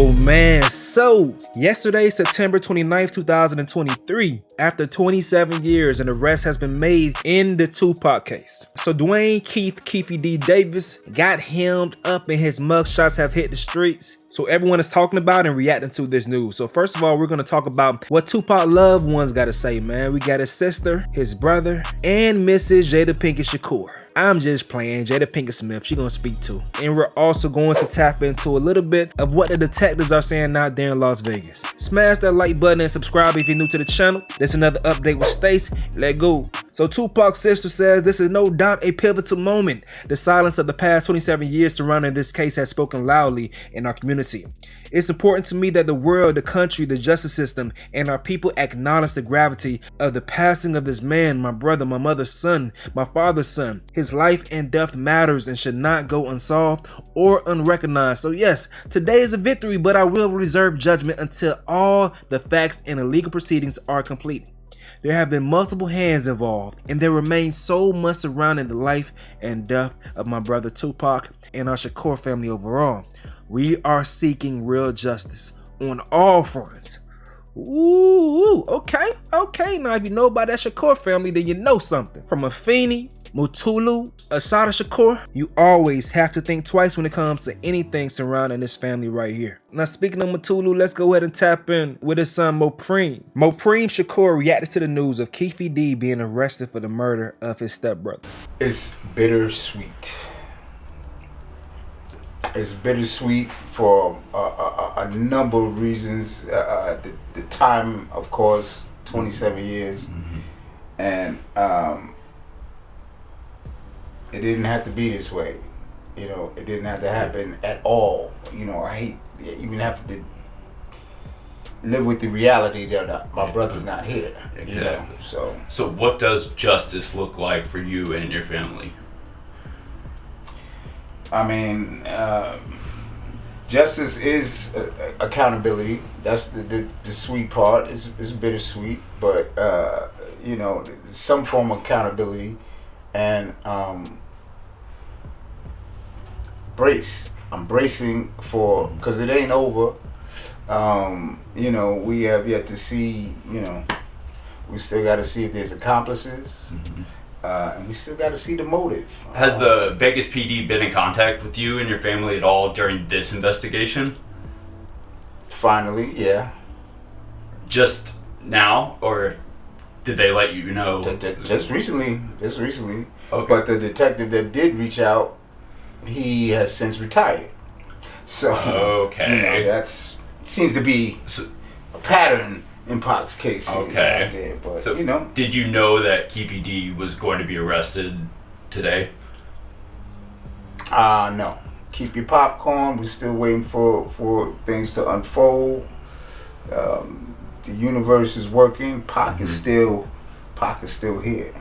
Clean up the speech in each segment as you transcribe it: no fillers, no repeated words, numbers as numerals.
Oh man, so yesterday, September 29th, 2023, after 27 years, an arrest has been made in the Tupac case. So Duane Keith, Keffe D Davis got hemmed up and his mugshots have hit the streets. So everyone is talking about and reacting to this news. So first of all, we're going to talk about what Tupac loved ones got to say, man. We got his sister, his brother, and Mrs. Jada Pinkett Shakur. I'm just playing. Jada Pinkett Smith, she gonna speak too. And we're also going to tap into a little bit of what the detectives are saying out there in Las Vegas. Smash that like button and subscribe if you're new to the channel. This is another update with Stace. Let go. So Tupac Sister says this is no doubt a pivotal moment. The silence of the past 27 years surrounding this case has spoken loudly in our community. It's important to me that the world, the country, the justice system, and our people acknowledge the gravity of the passing of this man, my brother, my mother's son, my father's son. His life and death matters and should not go unsolved or unrecognized. So yes, today is a victory, but I will reserve judgment until all the facts and the legal proceedings are complete. There have been multiple hands involved, and there remains so much surrounding the life and death of my brother Tupac and our Shakur family overall. We are seeking real justice on all fronts. Ooh, okay. Now, if you know about that Shakur family, then you know something. From Afeni, Mutulu, Assata Shakur, you always have to think twice when it comes to anything surrounding this family right here. Now, speaking of Mutulu, let's go ahead and tap in with his son Mopreme. Mopreme Shakur reacted to the news of Keffe D being arrested for the murder of his stepbrother. It's bittersweet. It's bittersweet for a number of reasons. The time, of course, 27 years, and it didn't have to be this way. You know, it didn't have to happen at all. You know, I hate even have to live with the reality that my brother's not here. Exactly. You know? So what does justice look like for you and your family? I mean, justice is accountability. That's the sweet part. It's bittersweet, but you know, some form of accountability and brace. I'm bracing for, because it ain't over. You know, we have yet to see. You know, we still got to see if there's accomplices. And we still got to see the motive. Has the Vegas PD been in contact with you and your family at all during this investigation? Finally, yeah. Just now, or did they let you know? Just recently. Okay. But the detective that did reach out, he has since retired. So, okay. You know, that's seems to be a pattern in Pac's case. Okay. There, but, so, you know, did you know that Keffe D was going to be arrested today? No. Keep your popcorn. We're still waiting for things to unfold. The universe is working. Pac is still here.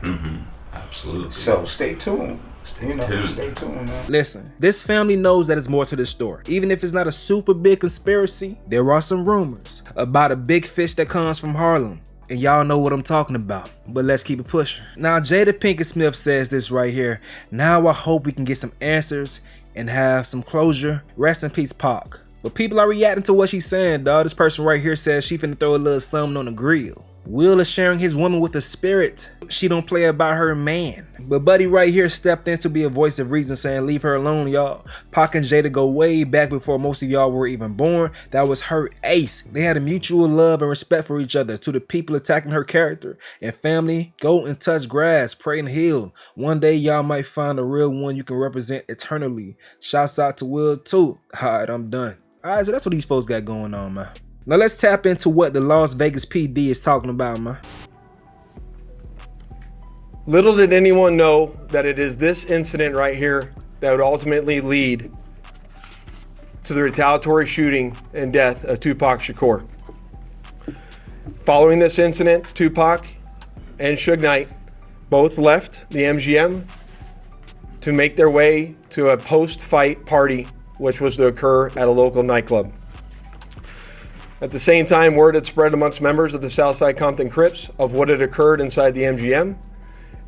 Absolutely. So stay tuned. Stay tuned, man. Listen, this family knows that it's more to the story. Even if it's not a super big conspiracy, there are some rumors about a big fish that comes from Harlem. And y'all know what I'm talking about. But let's keep it pushing. Now, Jada Pinkett Smith says this right here. Now I hope we can get some answers and have some closure. Rest in peace, Pac. But people are reacting to what she's saying, dog. This person right here says she finna throw a little something on the grill. Will is sharing his woman with a spirit. She don't play about her man. But Buddy right here stepped in to be a voice of reason, saying leave her alone, y'all. Pac and Jada go way back before most of y'all were even born. That was her ace. They had a mutual love and respect for each other. To the people attacking her character and family, go and touch grass, pray and heal. One day y'all might find a real one you can represent eternally. Shouts out to Will too. Alright, I'm done. Alright, so that's what these folks got going on, man. Now let's tap into what the Las Vegas PD is talking about, man. Little did anyone know that it is this incident right here that would ultimately lead to the retaliatory shooting and death of Tupac Shakur. Following this incident, Tupac and Suge Knight both left the MGM to make their way to a post-fight party, which was to occur at a local nightclub. At the same time, word had spread amongst members of the Southside Compton Crips of what had occurred inside the MGM.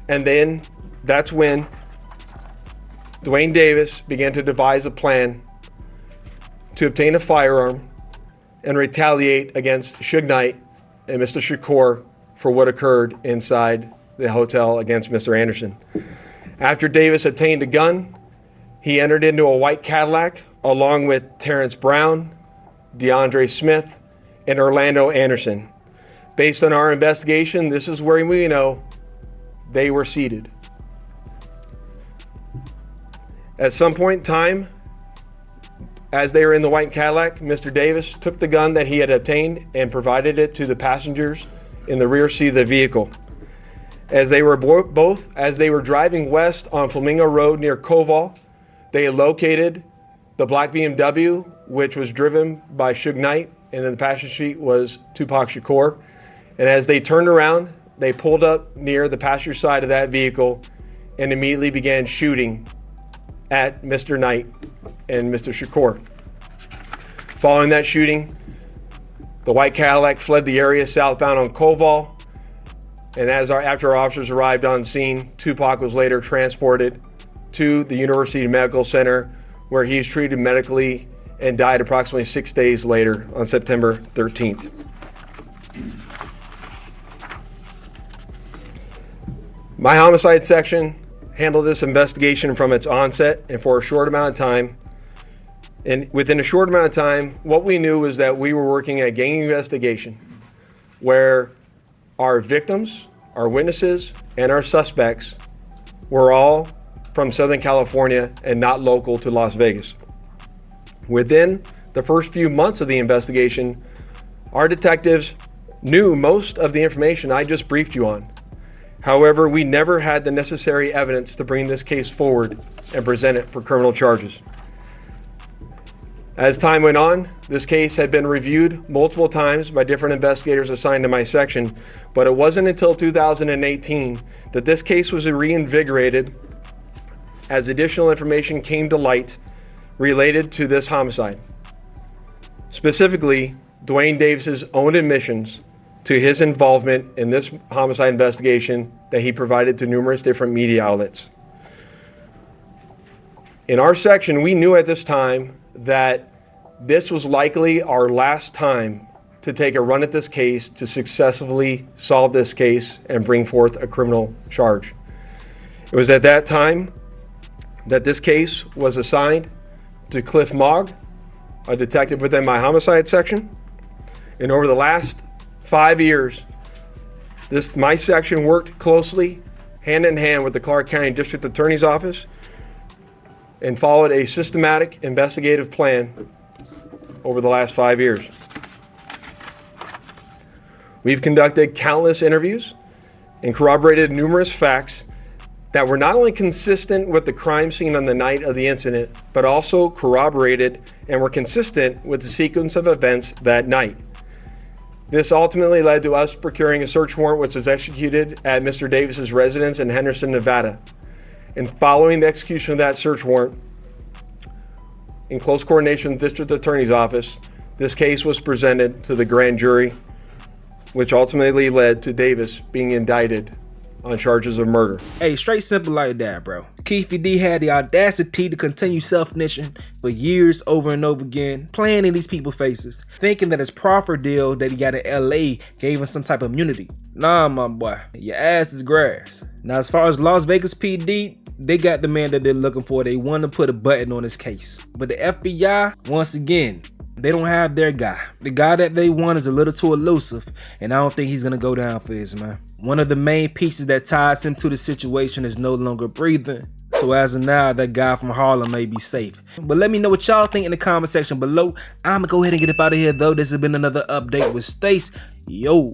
And then that's when Duane Davis began to devise a plan to obtain a firearm and retaliate against Suge Knight and Mr. Shakur for what occurred inside the hotel against Mr. Anderson. After Davis obtained a gun, he entered into a white Cadillac along with Terrence Brown, DeAndre Smith, and Orlando Anderson. Based on our investigation, this is where we know they were seated. At some point in time, as they were in the white Cadillac, Mr. Davis took the gun that he had obtained and provided it to the passengers in the rear seat of the vehicle. As they were driving west on Flamingo Road near Koval, they located the black BMW, which was driven by Suge Knight, and in the passenger seat was Tupac Shakur. And as they turned around, they pulled up near the passenger side of that vehicle and immediately began shooting at Mr. Knight and Mr. Shakur. Following that shooting, the white Cadillac fled the area southbound on Koval, and after our officers arrived on scene, Tupac was later transported to the University Medical Center, where he was treated medically and died approximately 6 days later on September 13th. My homicide section handled this investigation from its onset and for a short amount of time. And within a short amount of time, what we knew was that we were working a gang investigation where our victims, our witnesses, and our suspects were all from Southern California and not local to Las Vegas. Within the first few months of the investigation, our detectives knew most of the information I just briefed you on. However, we never had the necessary evidence to bring this case forward and present it for criminal charges. As time went on, this case had been reviewed multiple times by different investigators assigned to my section, but it wasn't until 2018 that this case was reinvigorated as additional information came to light related to this homicide. Specifically, Duane Davis's own admissions to his involvement in this homicide investigation that he provided to numerous different media outlets. In our section, we knew at this time that this was likely our last time to take a run at this case to successfully solve this case and bring forth a criminal charge. It was at that time that this case was assigned to Cliff Mogg, a detective within my homicide section. And over the last 5 years, my section worked closely, hand in hand with the Clark County District Attorney's Office and followed a systematic investigative plan over the last 5 years. We've conducted countless interviews and corroborated numerous facts that were not only consistent with the crime scene on the night of the incident, but also corroborated and were consistent with the sequence of events that night. This ultimately led to us procuring a search warrant which was executed at Mr. Davis's residence in Henderson, Nevada. And following the execution of that search warrant, in close coordination with the District Attorney's Office, this case was presented to the grand jury, which ultimately led to Davis being indicted on charges of murder. Hey, straight simple like that, bro. Keffe D had the audacity to continue self-snitching for years over and over again, playing in these people's faces, thinking that his proffer deal that he got in LA gave him some type of immunity. Nah, my boy, your ass is grass. Now, as far as Las Vegas PD, they got the man that they're looking for. They want to put a button on his case. But the FBI, once again, they don't have their guy. The guy that they want is a little too elusive, and I don't think he's gonna go down for this, man. One of the main pieces that ties him to the situation is no longer breathing. So as of now, that guy from Harlem may be safe. But let me know what y'all think in the comment section below. I'ma go ahead and get up out of here though. This has been another update with Stace. Yo.